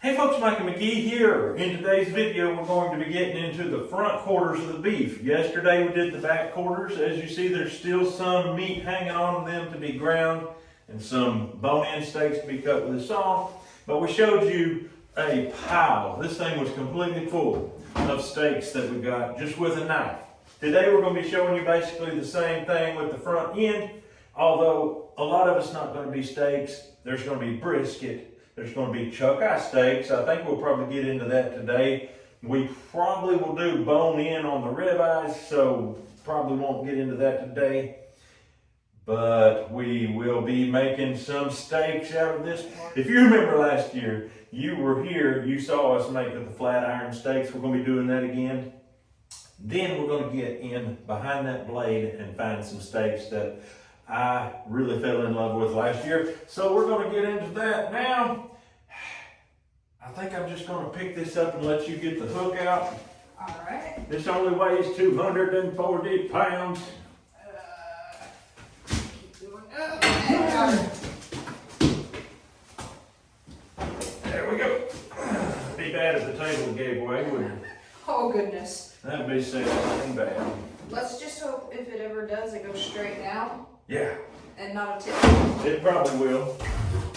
Hey folks, Mike and McGee here. In today's video, we're going to be getting into the front quarters of the beef. Yesterday we did the back quarters. As you see, there's still some meat hanging on them to be ground and some bone-in steaks to be cut with a saw. But we showed you a pile. This thing was completely full of steaks that we got just with a knife. Today we're going to be showing you basically the same thing with the front end, although a lot of it's not going to be steaks. There's going to be brisket. There's going to be chuck-eye steaks. I think we'll probably get into that today. We probably will do bone-in on the ribeyes, so probably won't get into that today. But we will be making some steaks out of this. If you remember last year, you were here, you saw us make the flat iron steaks. We're going to be doing that again. Then we're going to get in behind that blade and find some steaks that I really fell in love with last year. So we're going to get into that now. I think I'm just going to pick this up and let you get the hook out. All right. This only weighs 240 pounds. Keep doing it. There we go. Be bad if the table gave way, wouldn't it? Oh, goodness. That'd be something bad. Let's just hope if it ever does, it goes straight down. Yeah. And not a tip. It probably will.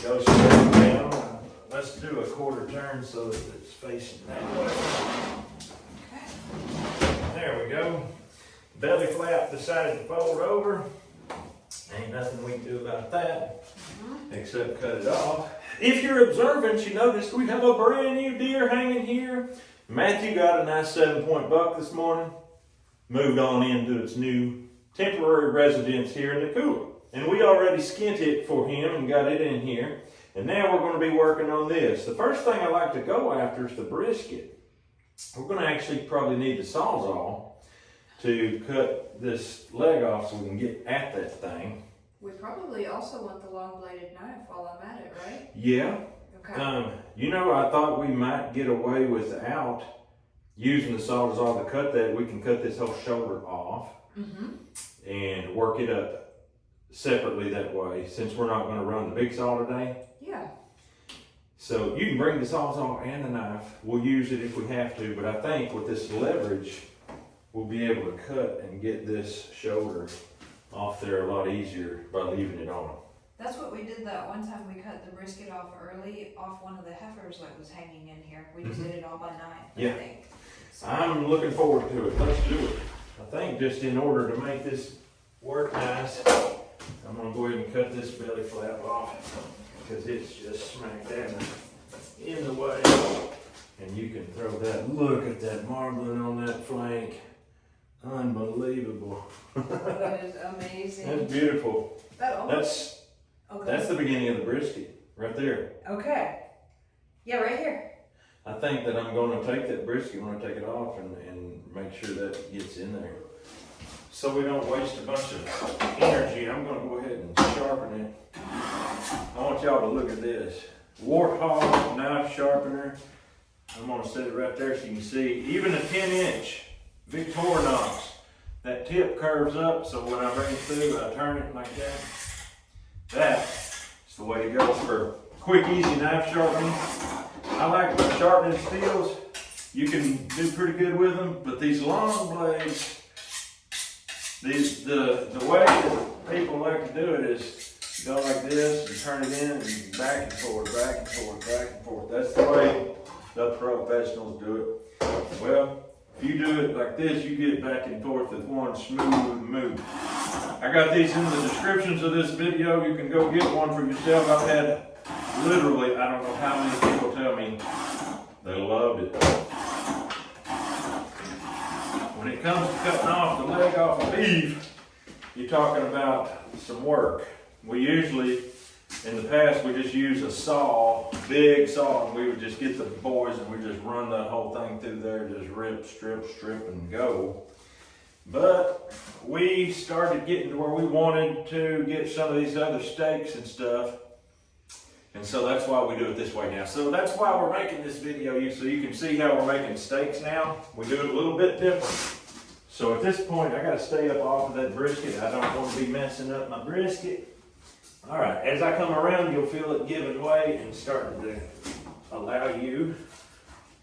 Go straight down. Let's do a quarter turn so that it's facing that way. Okay. There we go. Belly flap decided to fold over. Ain't nothing we can do about that except cut it off. If you're observant, you noticed we have a brand new deer hanging here. Matthew got a nice 7-point buck this morning. Moved on into its new temporary residence here in the cooler. And we already skint it for him and got it in here. And now we're going to be working on this. The first thing I like to go after is the brisket. We're going to actually probably need the sawzall to cut this leg off so we can get at that thing. We probably also want the long bladed knife while I'm at it, right? Yeah. Okay. You know, I thought we might get away without using the sawzall to cut that. We can cut this whole shoulder off and work it up separately that way, since we're not going to run the big saw today. Yeah. So you can bring the sawzall and the knife. We'll use it if we have to, but I think with this leverage, we'll be able to cut and get this shoulder off there a lot easier by leaving it on. That's what we did that one time. We cut the brisket off early off one of the heifers that was hanging in here. We just did it all by night, Yeah. I think. So. I'm looking forward to it. Let's do it. I think just in order to make this work nice, I'm going to go ahead and cut this belly flap off because it's just smack dab in the way. And you can throw that. Look at that marbling on that flank. Unbelievable. That is amazing. That's beautiful. That's the beginning of the brisket right there. Okay. Yeah, right here. I think that I'm going to take that brisket when I take it off and make sure that gets in there. So we don't waste a bunch of energy, I'm going to go ahead and sharpen it. I want y'all to look at this. Warthog knife sharpener. I'm going to set it right there so you can see. Even a 10-inch Victorinox. That tip curves up, so when I bring it through, I turn it like that. That's the way to go for quick, easy knife sharpening. I like my sharpening steels. You can do pretty good with them, but these long blades, the way that people like to do it is go like this and turn it in and back and forth, back and forth, back and forth. That's the way the professionals do it. Well, if you do it like this, you get back and forth with one smooth move. I got these in the descriptions of this video. You can go get one for yourself. I've had literally, I don't know how many people tell me they loved it. When it comes to cutting off the leg off of beef, you're talking about some work. We usually, in the past, we just use a saw, big saw, and we would just get the boys and we just run that whole thing through there, just rip, strip, and go. But we started getting to where we wanted to get some of these other steaks and stuff. And so that's why we do it this way now. So that's why we're making this video, so you can see how we're making steaks now. We do it a little bit different. So at this point, I got to stay up off of that brisket. I don't want to be messing up my brisket. All right, as I come around, you'll feel it giving way and starting to allow you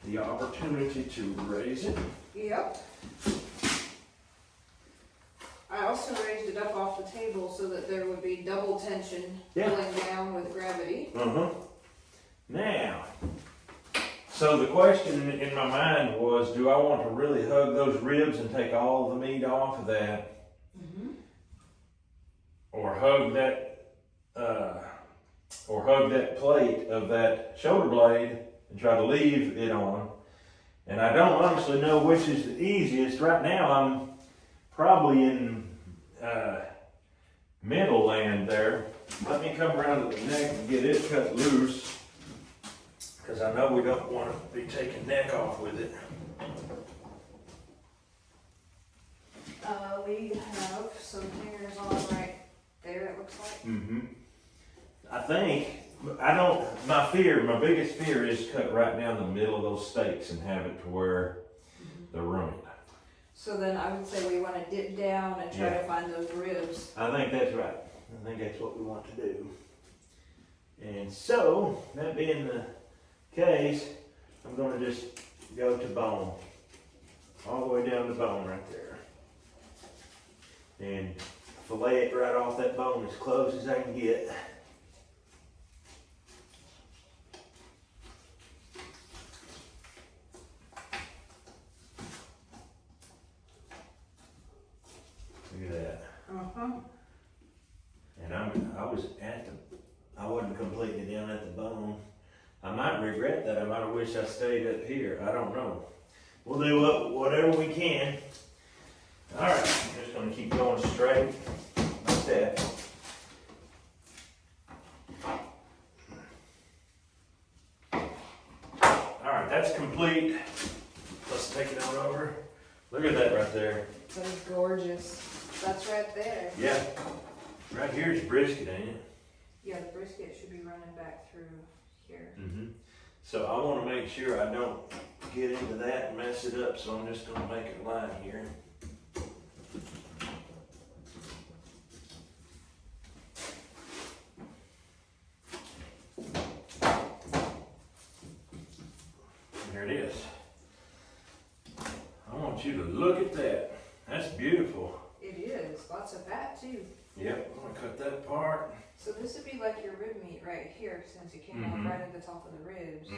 the opportunity to raise it. Yep. I also raised it up off the table so that there would be double tension pulling down with gravity. Now, so the question in my mind was, do I want to really hug those ribs and take all the meat off of that? Or hug that plate of that shoulder blade and try to leave it on? And I don't honestly know which is the easiest. Right now I'm probably in middle land there. Let me come around to the neck and get it cut loose, because I know we don't want to be taking neck off with it. We have some hangers on right there, it looks like. I think, my biggest fear is cut right down the middle of those steaks and have it to where they're ruined. So then I would say we want to dip down and try to find those ribs. I think that's right. I think that's what we want to do. And so, that being the case, I'm going to just go to bone. All the way down to bone right there. And fillet it right off that bone as close as I can get. Look at that. And I wasn't completely down at the bone. I might regret that. I might have wished I stayed up here. I don't know. We'll do whatever we can. All right, I'm just gonna keep going straight like that. All right, that's complete. Let's take it on over. Look at that right there. That is gorgeous. That's right there. Yeah. Right here is brisket, ain't it? Yeah, the brisket should be running back through here. So I want to make sure I don't get into that and mess it up, so I'm just going to make a line here. There it is. I want you to look at that. That's beautiful. It is. Lots of fat too. Yep, I'm going to cut that apart. So this would be like your rib meat right here, since it came off right at the top of the ribs.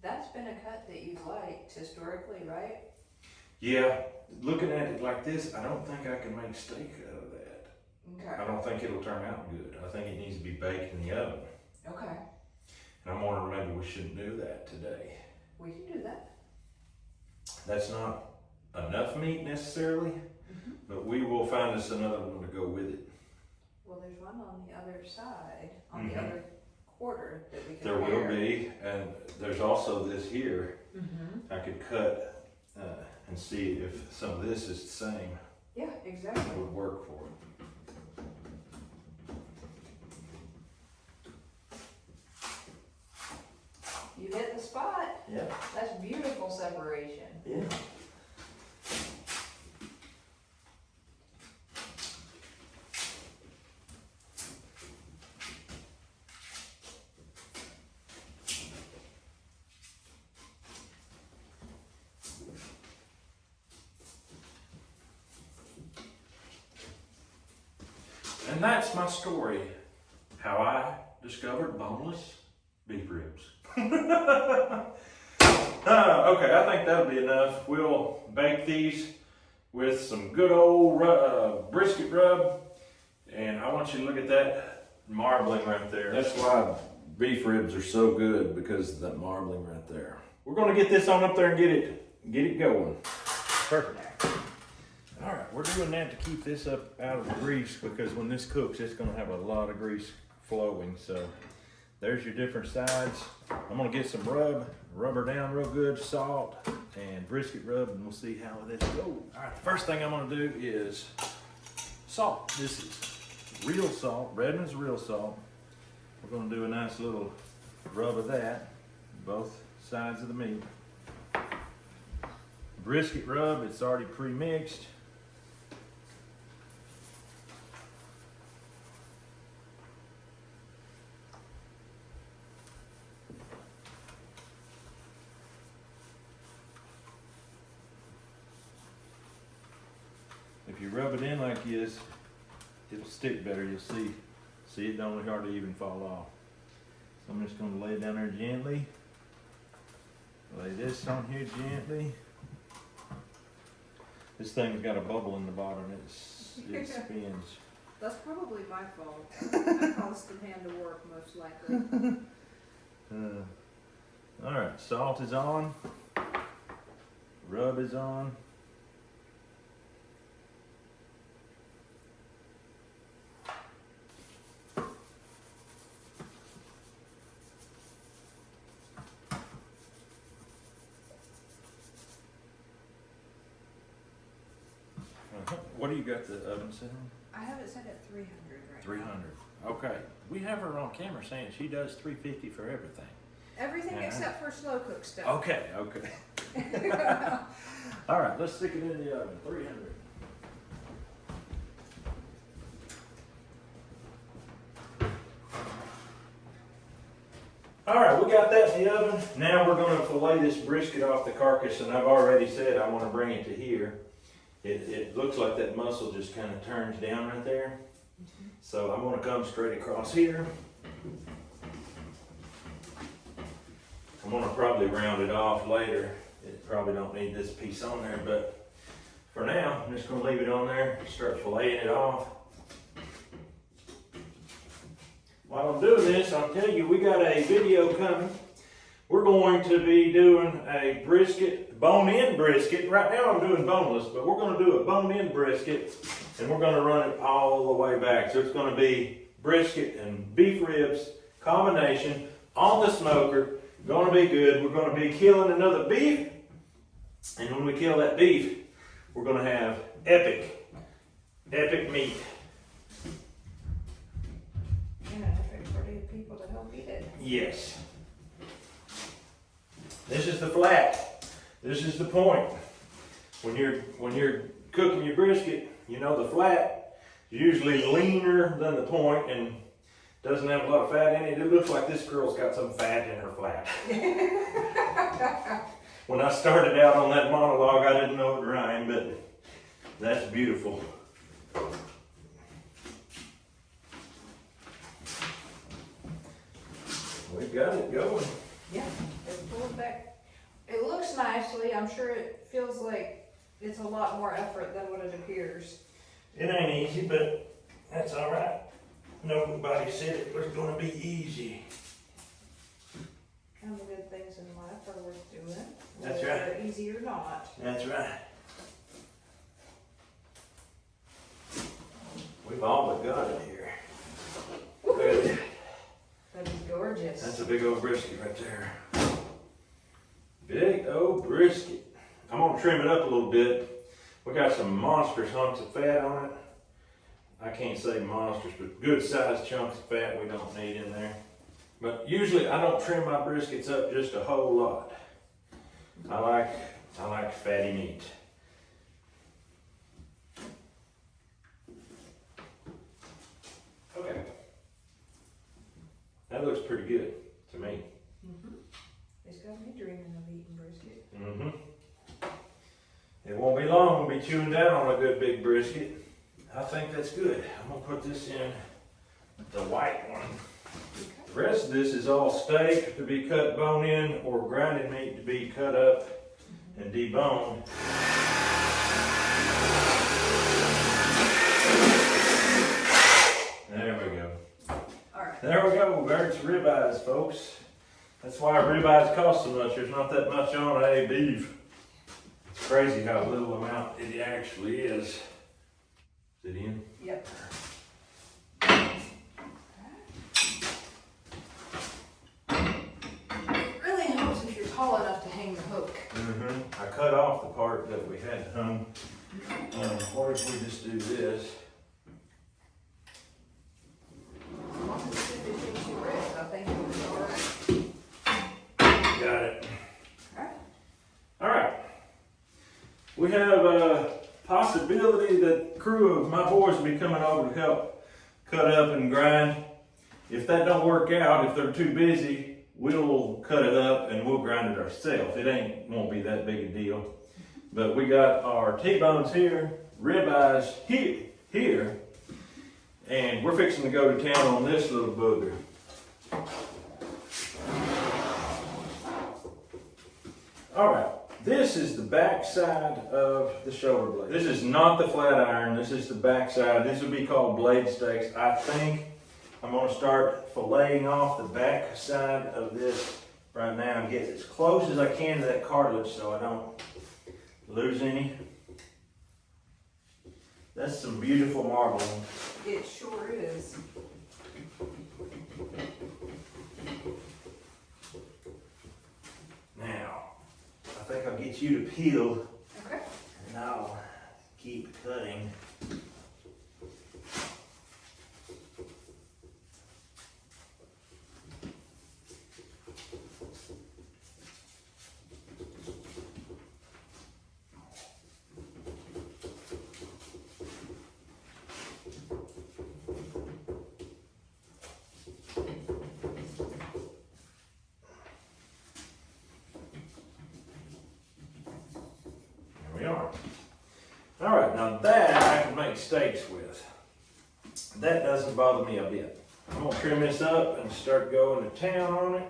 That's been a cut that you've liked historically, right? Yeah, looking at it like this, I don't think I can make steak out of that. Okay. I don't think it'll turn out good. I think it needs to be baked in the oven. Okay. And I'm wondering maybe we shouldn't do that today. We can do that. That's not enough meat necessarily, but we will find us another one to go with it. Well, there's one on the other side, on the other quarter that we can There will be, and there's also this here. I could cut and see if some of this is the same. Yeah, exactly. It would work for it. You hit the spot. Yeah. That's beautiful separation. Yeah. And that's my story, how I discovered boneless beef ribs. Okay, I think that'll be enough. We'll bake these with some good old brisket rub, and I want you to look at that marbling right there. That's why beef ribs are so good, because of that marbling right there. We're gonna get this on up there and get it going. Perfect. All right, we're doing that to keep this up out of the grease, because when this cooks, it's gonna have a lot of grease flowing. So there's your different sides. I'm gonna get some rub her down real good, salt and brisket rub, and we'll see how this goes. All right, first thing I'm gonna do is salt. This is real salt, Redmond's real salt. We're gonna do a nice little rub of that, both sides of the meat. Brisket rub, it's already pre-mixed. you rub it in like this, it'll stick better. You'll see. See, it don't hardly even fall off. So I'm just going to lay it down there gently. Lay this on here gently. This thing's got a bubble in the bottom. It spins. That's probably my fault. I caused the hand to work most likely. All right, salt is on. Rub is on. What do you got the oven set on? I have it set at 300 right 300. Okay. We have her on camera saying she does 350 for everything. Everything except for slow cook stuff. Okay, okay. All right, let's stick it in the oven. 300. All right, we got that in the oven. Now we're going to fillet this brisket off the carcass, and I've already said I want to bring it to here. It looks like that muscle just kind of turns down right there. So I'm going to come straight across here. I'm going to probably round it off later. It probably don't need this piece on there, but for now, I'm just going to leave it on there, start filleting it off. While I'm doing this, I'll tell you, we got a video coming. We're going to be doing a brisket, bone-in brisket. Right now I'm doing boneless, but we're going to do a bone-in brisket, and we're going to run it all the way back. So it's going to be brisket and beef ribs combination on the smoker. Going to be good. We're going to be killing another beef, and when we kill that beef, we're going to have epic meat. And epic for the people to help eat it. Yes. This is the flat. This is the point. When you're cooking your brisket, you know the flat is usually leaner than the point and doesn't have a lot of fat in it. It looks like this girl's got some fat in her flat. When I started out on that monologue, I didn't know it rhymed, but that's beautiful. We've got it going. Yeah, it's pulling back. It looks nicely. I'm sure it feels like it's a lot more effort than what it appears. It ain't easy, but that's all right. Nobody said it was going to be easy. Kind of good things in life are worth doing. That's whether right. they're easy or not. That's right. We've all but got it here. Good. That is gorgeous. That's a big old brisket right there. Big old brisket. I'm going to trim it up a little bit. We got some monstrous hunks of fat on it. I can't say monstrous, but good sized chunks of fat we don't need in there. But usually I don't trim my briskets up just a whole lot. I like fatty meat. Okay. That looks pretty good to me. Mm-hmm. It's got me dreaming of eating brisket. Mm-hmm. It won't be long, we'll be chewing down on a good big brisket. I think that's good. I'm gonna put this in the white one. Okay. The rest of this is all steak to be cut bone in or grinded meat to be cut up and deboned. There we go. Alright. There we go. There's ribeyes, folks. That's why ribeyes cost so much. There's not that much on a beef. It's crazy how little amount it actually is. Is it in? Yep. It really helps if you're tall enough to hang the hook. Mm-hmm. I cut off the part that we had hung. Or if we just do this. As long as it shakes your wrist, I think it'll be alright. Got it. Alright. All right. We have a possibility that crew of my boys will be coming over to help cut up and grind. If that don't work out, if they're too busy, we'll cut it up and we'll grind it ourselves. Won't be that big a deal. But we got our T-bones here ribeyes here, and we're fixing to go to town on this little booger. All right, this is the back side of the shoulder blade. This is not the flat iron, this is the back side. This would be called blade steaks. I think I'm gonna start filleting off the back side of this right now and get as close as I can to that cartilage so I don't lose any. That's some beautiful marbling. It sure is. Now, I think I'll get you to peel Okay. and I'll keep cutting. All right, now that I can make steaks with. That doesn't bother me a bit. I'm gonna trim this up and start going to town on it.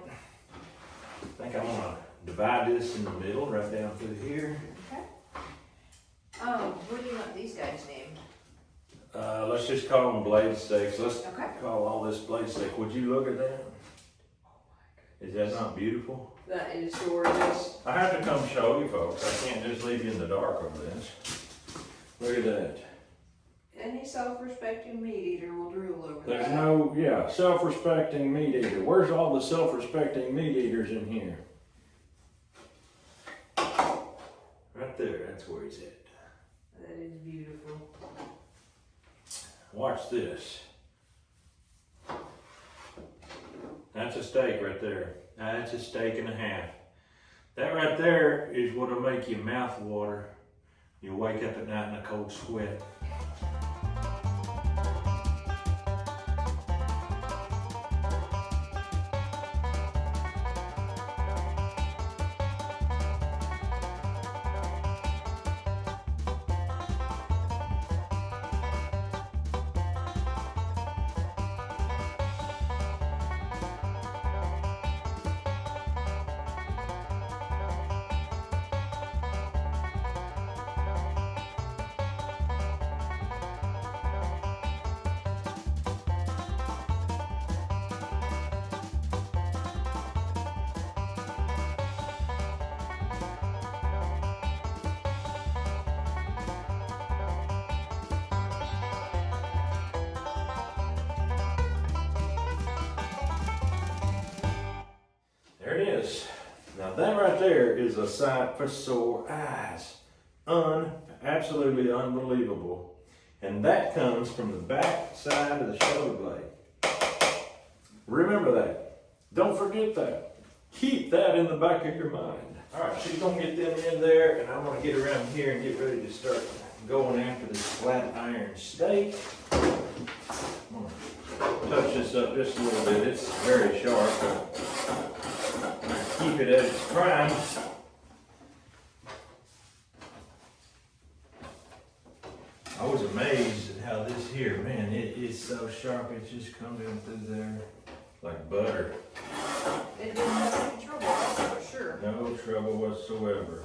I think I'm gonna divide this in the middle, right down through here. Okay. What do you want these guys named? Let's just call them blade steaks. Let's Okay. call all this blade steak. Would you look at that? Is that not beautiful? That is gorgeous. I have to come show you folks. I can't just leave you in the dark on this. Look at that. Any self-respecting meat eater will drool over There's that. no, yeah, self-respecting meat eater. Where's all the self-respecting meat eaters in here? Right there, that's where he's at. That is beautiful. Watch this. That's a steak right there. That's a steak and a half. That right there is what'll make your mouth water. You'll wake up at night in a cold sweat. There it is. Now that right there is a sight for sore eyes. Absolutely unbelievable. And that comes from the back side of the shoulder blade. Remember that. Don't forget that. Keep that in the back of your mind. All right, she's gonna get them in there and I'm gonna get around here and get ready to start going after this flat iron steak. I'm gonna touch this up just a little bit. It's very sharp. Keep it at its prime. I was amazed at how this here, man, it is so sharp. It just comes in through there like butter. It didn't have any trouble, that's for sure. No trouble whatsoever.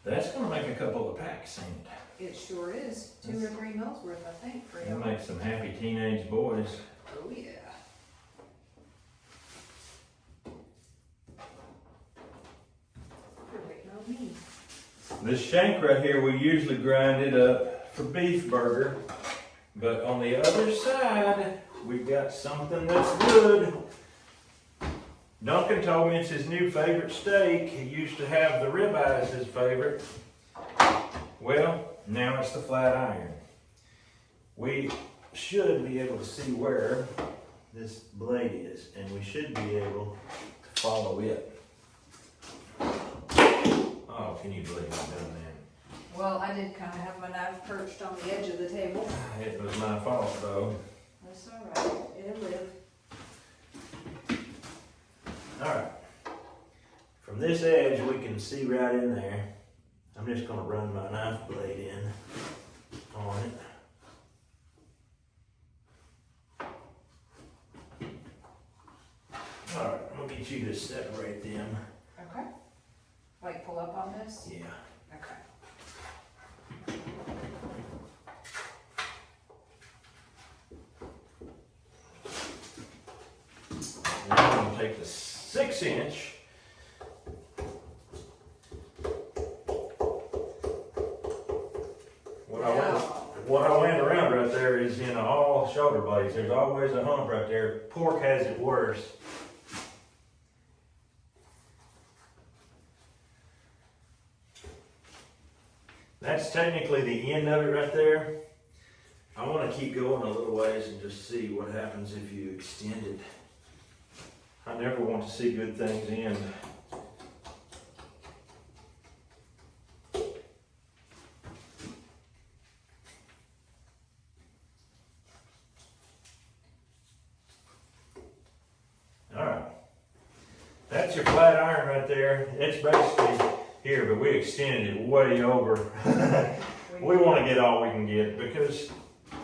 That's gonna make a couple of packs in it. It sure is. 2 or 3 mils worth, I think, for It'll you. make some happy teenage boys. Oh yeah. Perfect, no me. This shank right here, we usually grind it up for beef burger. But on the other side, we've got something that's good. Duncan told me it's his new favorite steak. He used to have the ribeye as his favorite. Well, now it's the flat iron. We should be able to see where this blade is, and we should be able to follow it. Oh, can you believe I've done that? Well, I did kind of have my knife perched on the edge of the table. It was my fault, though. That's all right. It'll live. All right. From from this edge we can see right in there. I'm just gonna run my knife blade in on it. All right, I'm gonna get you to separate them. Okay. Like pull up on this? Yeah. Okay. Now I'm gonna take the 6-inch. What I went around right there is in all shoulder blades. There's always a hump right there. Pork has it worse. That's technically the end of it right there. I want to keep going a little ways and just see what happens if you extend it. I never want to see good things end. Alright, that's your flat iron right there. It's basically here, but we extended it way over. We want to get all we can get because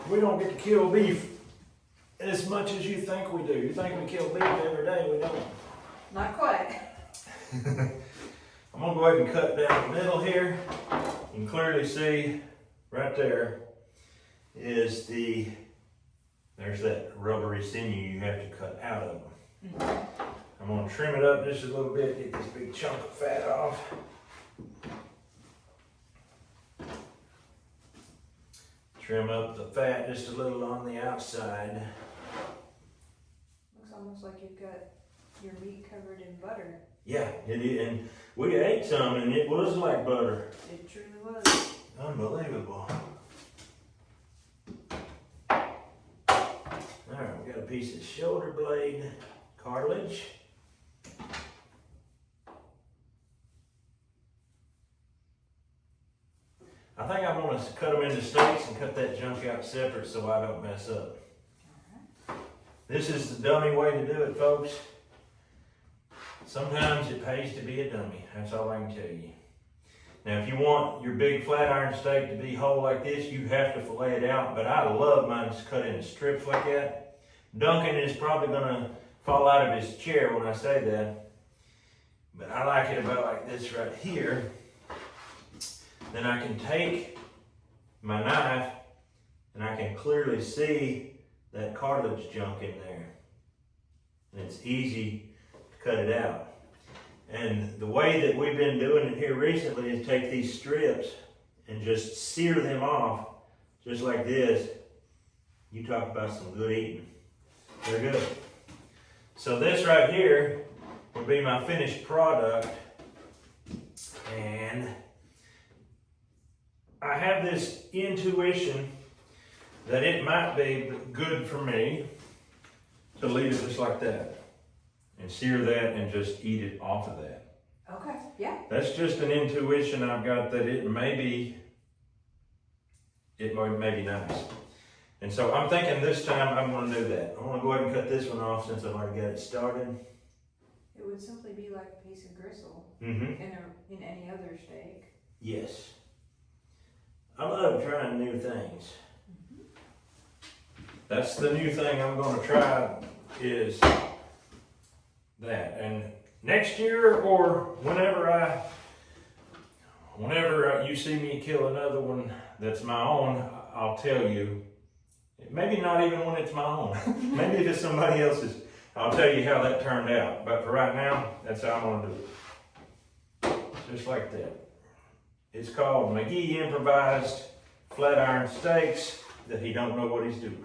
we don't get to kill beef as much as you think we do. You think we kill beef every day, we don't. Not quite. I'm gonna go ahead and cut down the middle here. You can clearly see right there is there's that rubbery sinew you have to cut out of them. I'm gonna trim it up just a little bit, get this big chunk of fat off. Trim up the fat just a little on the outside. Looks almost like you've got your meat covered in butter. Yeah, it is, and we ate some and it was like butter. It truly was. Unbelievable. Alright, we got a piece of shoulder blade cartilage. I think I'm going to cut them into steaks and cut that junk out separate so I don't mess up. This is the dummy way to do it, folks. Sometimes it pays to be a dummy. That's all I can tell you. Now, if you want your big flat iron steak to be whole like this, you have to fillet it out, but I love mine cut into strips like that. Duncan is probably going to fall out of his chair when I say that, but I like it about like this right here. Then I can take my knife and I can clearly see that cartilage junk in there. And it's easy to cut it out. And the way that we've been doing it here recently is take these strips and just sear them off just like this. You talk about some good eating. They're good. So this right here will be my finished product. And I have this intuition that it might be good for me to leave it just like that and sear that and just eat it off of that. Okay, yeah. That's just an intuition I've got that it may be nice. And so I'm thinking this time I'm going to do that. I'm going to go ahead and cut this one off since I've already got it started. It would simply be like a piece of gristle Mm-hmm. in any other steak. Yes. I love trying new things. Mm-hmm. That's the new thing I'm going to try is that. And next year or whenever you see me kill another one that's my own, I'll tell you. Maybe not even when it's my own. Maybe if it's somebody else's, I'll tell you how that turned out. But for right now, that's how I'm going to do it. Just like that. It's called McGee Improvised Flat Iron Steaks that he don't know what he's doing.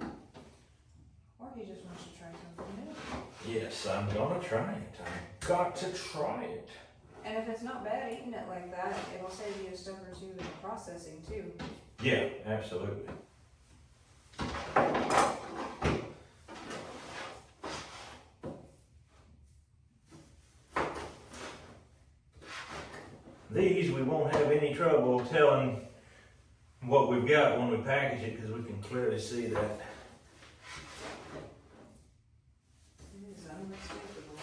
Or he just wants to try something new. Yes, I'm gonna try it. I've got to try it. And if it's not bad eating it like that, it'll save you a step or two in the processing too. Yeah, absolutely. These we won't have any trouble telling what we've got when we package it because we can clearly see that. It is unmistakable.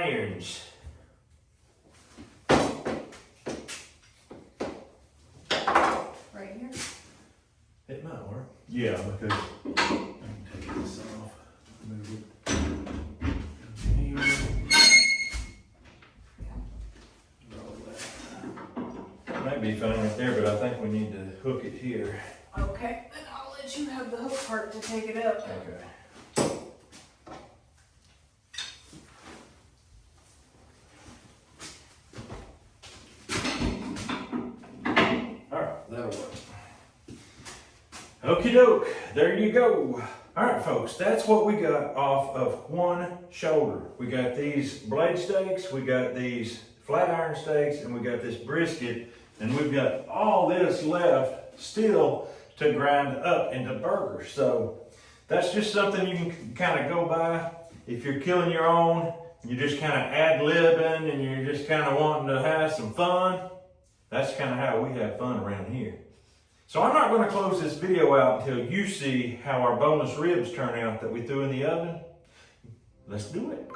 irons. Right here? It might work. Yeah, because I can take this off, move it here, roll that. Might be fine right there, but I think we need to hook it here. Okay, then I'll let you have the hook part to take it up. Okay. Alright, that'll work. Okie doke, there you go. Alright folks, that's what we got off of one shoulder. We got these blade steaks, we got these flat iron steaks, and we got this brisket, and we've got all this left still to grind up into burgers. So that's just something you can kind of go by. If you're killing your own, you're just kind of ad-libbing and you're just kind of wanting to have some fun. That's kind of how we have fun around here. So I'm not going to close this video out until you see how our boneless ribs turn out that we threw in the oven. Let's do it.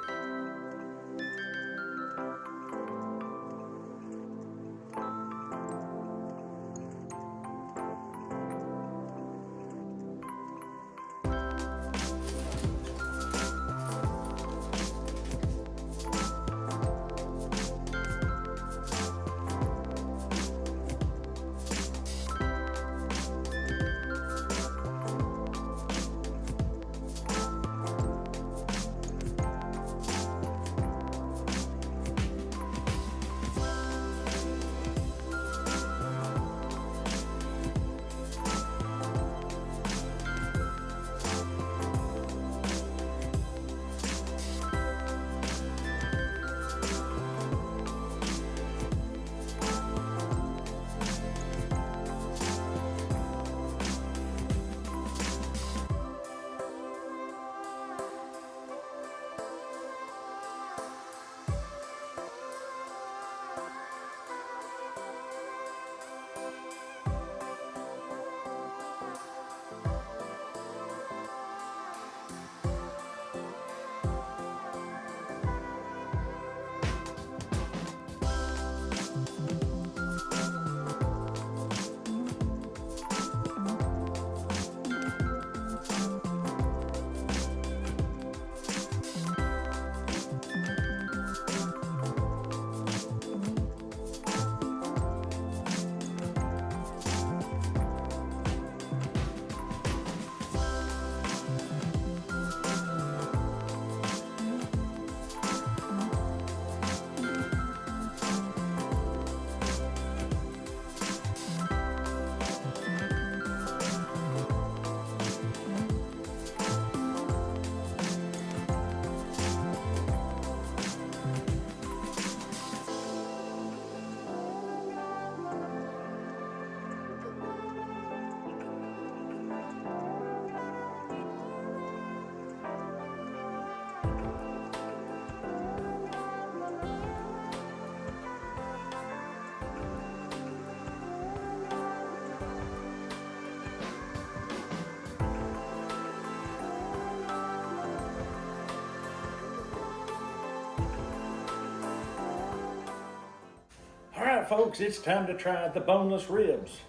Alright folks, it's time to try the boneless ribs.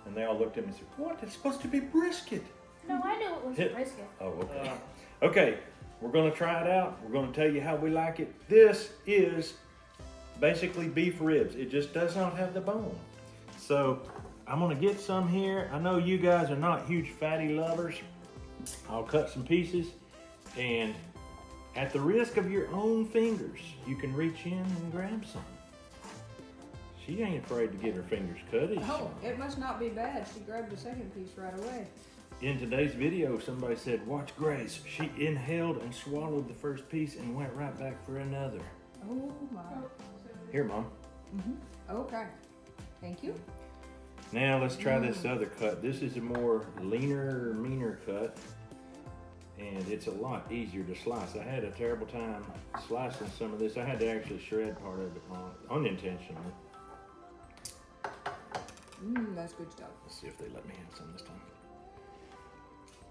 And they all looked at me and said, what? It's supposed to be brisket. No, I knew it was brisket. Oh, okay. Okay, we're gonna try it out. We're gonna tell you how we like it. This is basically beef ribs. It just does not have the bone. So I'm gonna get some here. I know you guys are not huge fatty lovers. I'll cut some pieces, and at the risk of your own fingers, you can reach in and grab some. She ain't afraid to get her fingers cut, is she? Oh, it must not be bad. She grabbed the second piece right away. In today's video, somebody said, watch Grace. She inhaled and swallowed the first piece and went right back for another. Oh my. Here, Mom. Okay. Thank you. Now let's try this other cut. This is a more leaner, meaner cut. And it's a lot easier to slice. I had a terrible time slicing some of this. I had to actually shred part of it unintentionally. That's good stuff. Let's see if they let me have some this time.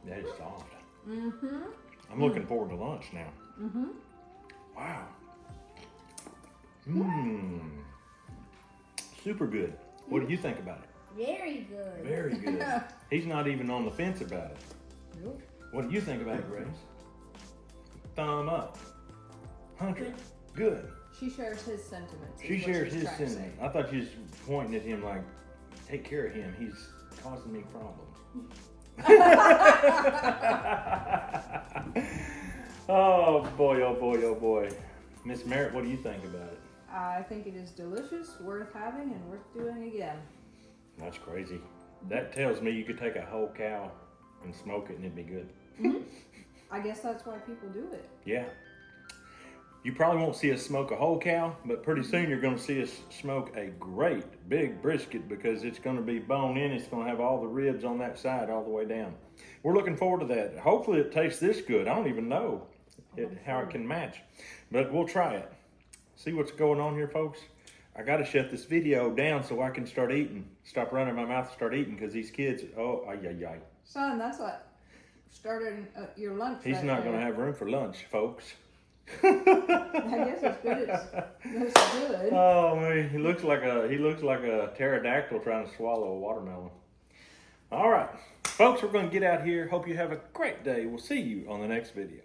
That is soft. I'm looking forward to lunch now. Wow. Mmm. Super good. What do you think about it? Very good. Very good. He's not even on the fence about it. Nope. What do you think about it, Grace? Thumb up. Hunter. Good. She shares his sentiments. She shares his sentiment. I thought you was pointing at him like, take care of him. He's causing me problems. Oh boy, oh boy, oh boy. Miss Merritt, what do you think about it? I think it is delicious, worth having, and worth doing again. That's crazy. That tells me you could take a whole cow and smoke it and it'd be good. I guess that's why people do it. Yeah. You probably won't see us smoke a whole cow, but pretty soon you're going to see us smoke a great big brisket because it's going to be bone in. It's going to have all the ribs on that side all the way down. We're looking forward to that. Hopefully it tastes this good. I don't even know how it can match, but we'll try it. See what's going on here, folks? I got to shut this video down so I can start eating. Stop running my mouth and start eating because these kids, oh, ay, ay, ay. Son, that's what started your lunch. He's not going to have room for lunch, folks. I guess it's good. It's good. Oh man, he looks like a pterodactyl trying to swallow a watermelon. All right, folks, we're going to get out here. Hope you have a great day. We'll see you on the next video.